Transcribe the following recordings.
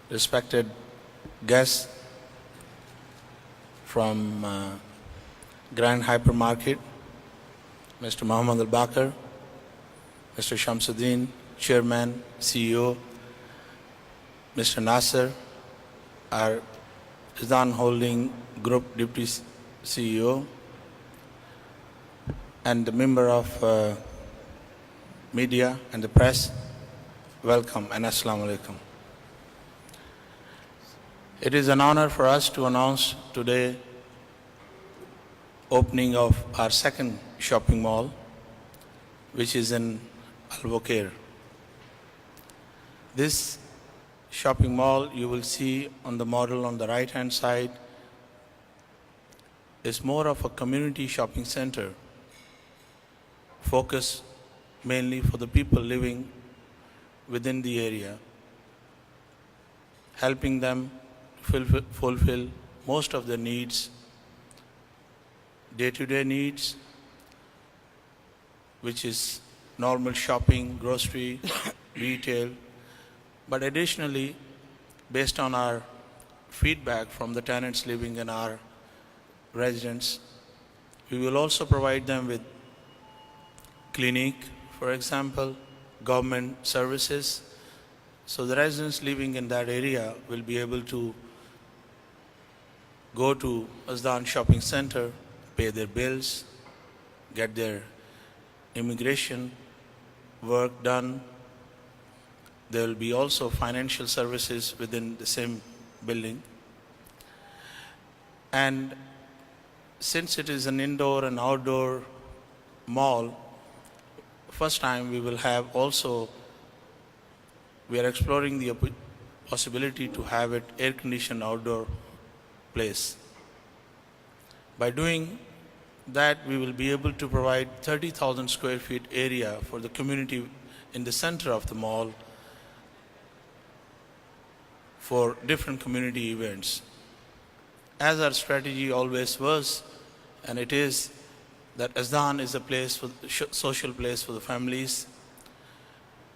respected guests from Grand Hypermarket, Mr. Muhammad Al-Bakr, Mr. Shamsuddin, Chairman, CEO, Mr. Nasser, our Izan Holding Group Deputy CEO, and the member of media and the press, welcome and Assalamu alaikum. It is an honor for us to announce today opening of our second shopping mall, which is in Al-Bukair. This shopping mall you will see on the model on the right hand side is more of a community shopping center, focused mainly for the people living within the area, helping them fulfill most of their needs, day-to-day needs, which is normal shopping, grocery, retail. But additionally, based on our feedback from the tenants living in our residents, we will also provide them with clinic, for example, government services. So the residents living in that area will be able to go to Azdan Shopping Center, pay their bills, get their immigration work done. There will be also financial services within the same building. And since it is an indoor and outdoor mall, first time we will have also, we are exploring the possibility to have it air-conditioned outdoor place. By doing that, we will be able to provide 30,000 square feet area for the community in the center of the mall for different community events. As our strategy always was, and it is, that Azdan is a place for social place for the families,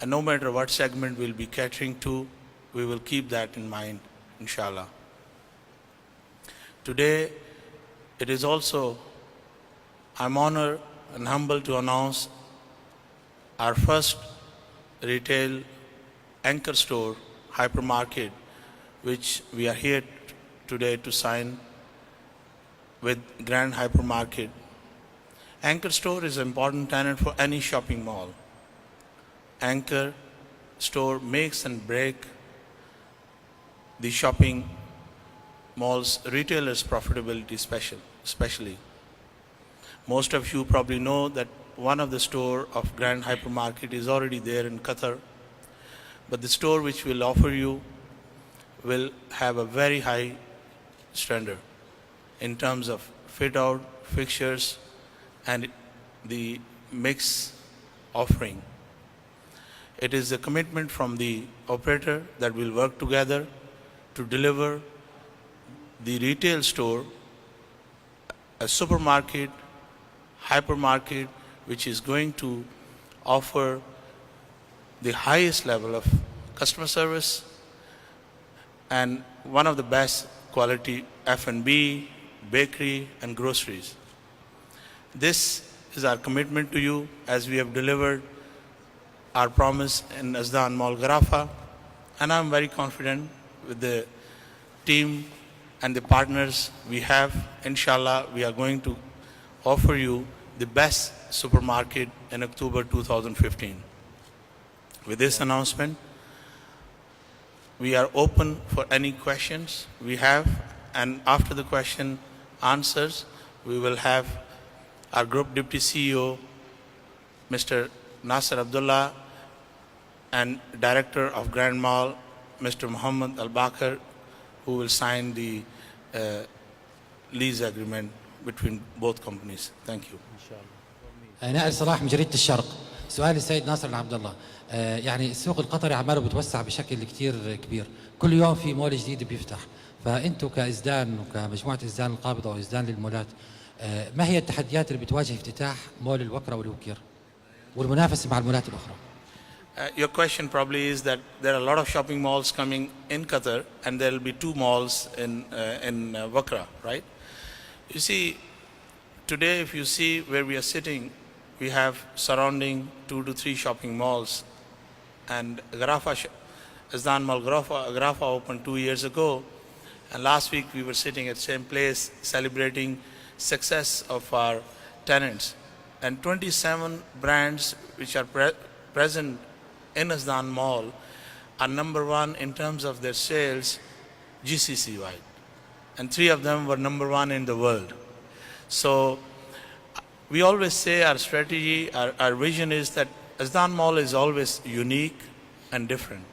and no matter what segment we'll be catering to, we will keep that in mind, inshallah. Today, it is also, I'm honored and humbled to announce our first retail anchor store, hypermarket, which we are here today to sign with Grand Hypermarket. Anchor store is an important tenant for any shopping mall. Anchor store makes and break the shopping mall's retailers' profitability especially. Most of you probably know that one of the store of Grand Hypermarket is already there in Qatar, but the store which we'll offer you will have a very high standard in terms of fit out, fixtures, and the mix offering. It is a commitment from the operator that we'll work together to deliver the retail store, a supermarket, hypermarket, which is going to offer the highest level of customer service and one of the best quality F&B, bakery, and groceries. This is our commitment to you as we have delivered our promise in Azdan Mall Garafa, and I'm very confident with the team and the partners we have. Inshallah, we are going to offer you the best supermarket in October 2015. With this announcement, we are open for any questions we have, and after the question answers, we will have our Group Deputy CEO, Mr. Nasser Abdullah, and Director of Grand Mall, Mr. Muhammad Al-Bakr, who will sign the lease agreement between both companies. Thank you. نائل صلاح من جريدة الشرق. سؤالي السيد ناصر عبد الله، يعني السوق القطري عماله بتوسع بشكل كتير كبير، كل يوم في مول جديد بيفتح، فأنتوا كإزدان وكمجموعة إزدان القابضة وإزدان للمولات، ما هي التحديات اللي بتواجه افتتاح مول الوكرة والوكير والمنافسة مع المولات الأخرى؟ Your question probably is that there are a lot of shopping malls coming in Qatar, and there will be 2 malls in Wakra, right? You see, today if you see where we are sitting, we have surrounding 2 to 3 shopping malls, and Azdan Mall Grafa opened 2 years ago, and last week we were sitting at same place celebrating success of our tenants, and 27 brands which are present in Azdan Mall are number 1 in terms of their sales GCC wide, and 3 of them were number 1 in the world. So we always say our strategy, our vision is that Azdan Mall is always unique and different.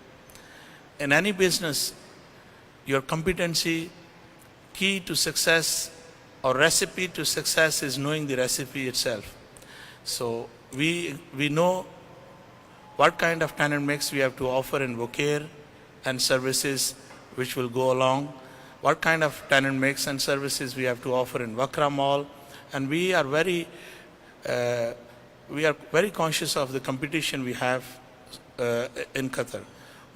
In any business, your competency, key to success or recipe to success is knowing the recipe itself. So we know what kind of tenant mix we have to offer in Wokir and services which will go along, what kind of tenant mix and services we have to offer in Wakra Mall, and we are very conscious of the competition we have in Qatar.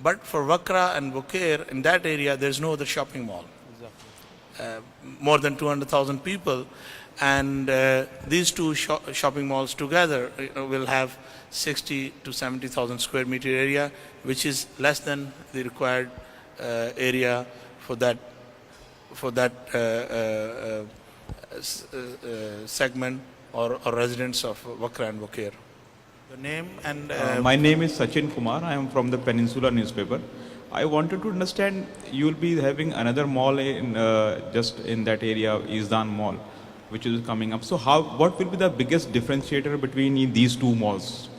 But for Wakra and Wokir, in that area, there's no other shopping mall. More than 200,000 people, and these 2 shopping malls together will have 60 to 70,000 square meter area, which is less than the required area for that segment or residents of Wakra and Wokir. The name and My name is Sachin Kumar. I am from the Peninsula newspaper. I wanted to understand, you will be having another mall in just in that area, Izdan Mall, which is coming up. So what will be the biggest differentiator between these 2 malls?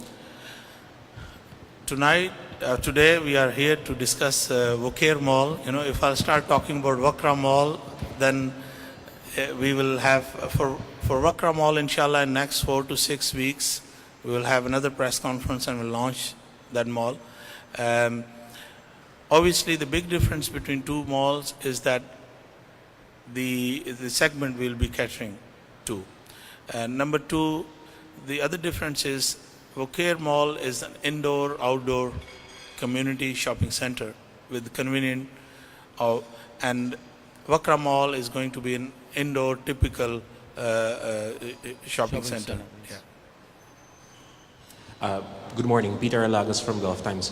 Today we are here to discuss Wokir Mall. You know, if I start talking about Wakra Mall, then we will have, for Wakra Mall, inshallah, in next 4 to 6 weeks, we will have another press conference and we'll launch that mall. Obviously, the big difference between 2 malls is that the segment we'll be catering to. Number 2, the other difference is Wokir Mall is an indoor-outdoor community shopping center with convenient, and Wakra Mall is going to be an indoor typical shopping center. Yeah. Good morning, Peter Alagas from Gulf Times.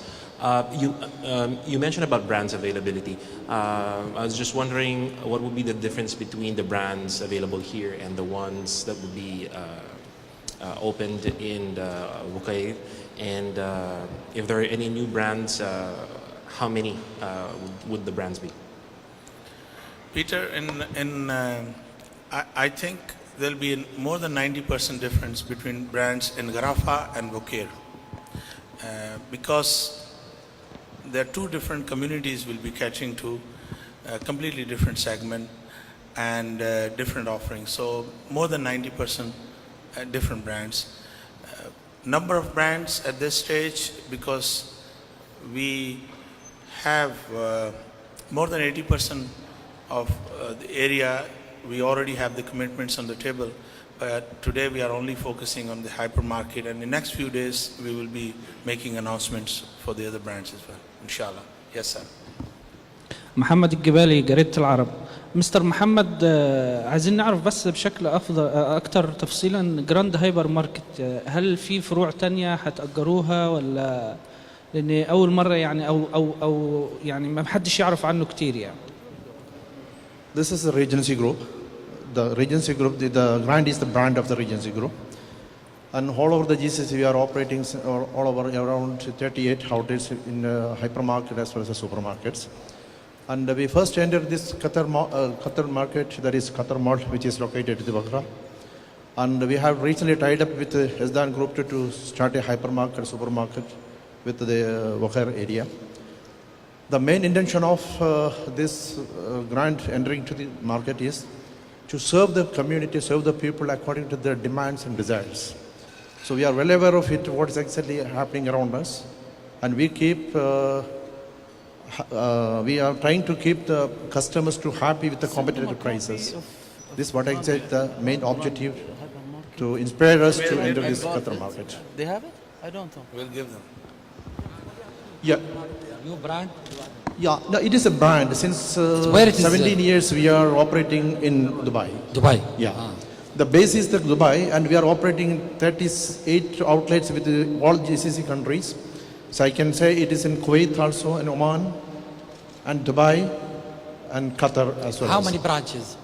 You mentioned about brands availability. I was just wondering what would be the difference between the brands available here and the ones that would be opened in Wokir, and if there are any new brands, how many would the brands be? Peter, I think there'll be more than 90% difference between brands in Garafa and Wokir, because there are 2 different communities we'll be catching to, a completely different segment and different offerings. So more than 90% different brands. Number of brands at this stage, because we have more than 80% of the area, we already have the commitments on the table, but today we are only focusing on the hypermarket, and in the next few days we will be making announcements for the other brands as well, inshallah. Yes, sir. محمد الجبالي جريدة العرب. مستر محمد، عايزين نعرف بس بشكل أكتر تفصيلا جراند هايبر ماركت، هل في فروع تانية هتأجروها ولا؟ لأن أول مرة يعني أو يعني ما حدش يعرف عنه كتير يعني. This is a Regency Group. The Regency Group, the Grand is the brand of the Regency Group. And all over the GCC, we are operating all over around 38 outlets in hypermarket as well as the supermarkets. And we first entered this Qatar market, that is Qatar Mall, which is located in Wakra. And we have recently tied up with the Azdan Group to start a hypermarket, supermarket with the Wakra area. The main intention of this grant entering to the market is to serve the community, serve the people according to their demands and desires. So we are well aware of it, what is exactly happening around us, and we are trying to keep the customers too happy with the competitive prices. This is what I said, the main objective to inspire us to enter this Qatar market. They have it? I don't know. We'll give them. Yeah. New brand? Yeah, no, it is a brand. Since where it is, 17 years we are operating in Dubai. Dubai. Yeah. Ah. The base is the Dubai, and we are operating in 38 outlets with all GCC countries. So I can say it is in Kuwait also, in Oman, and Dubai, and Qatar as well. How as. many branches?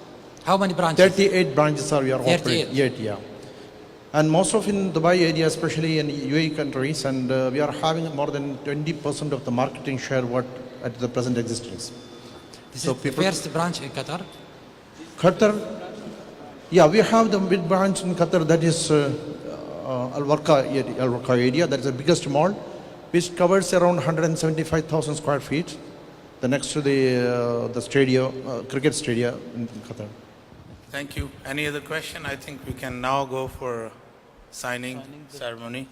How many branches? 38 branches are we are 38. operating. Yeah. And most of in Dubai area, especially in UAE countries, and we are having more than 20% of the marketing share what at the present existence. This So is the people- first branch in Qatar? Qatar, yeah, we have the big branch in Qatar, that is Al-Warqa area, that is the biggest mall, which covers around 175,000 square feet, the next to the stadium, cricket stadium in Qatar. Thank you. Any other question? I think we can now go for signing ceremony.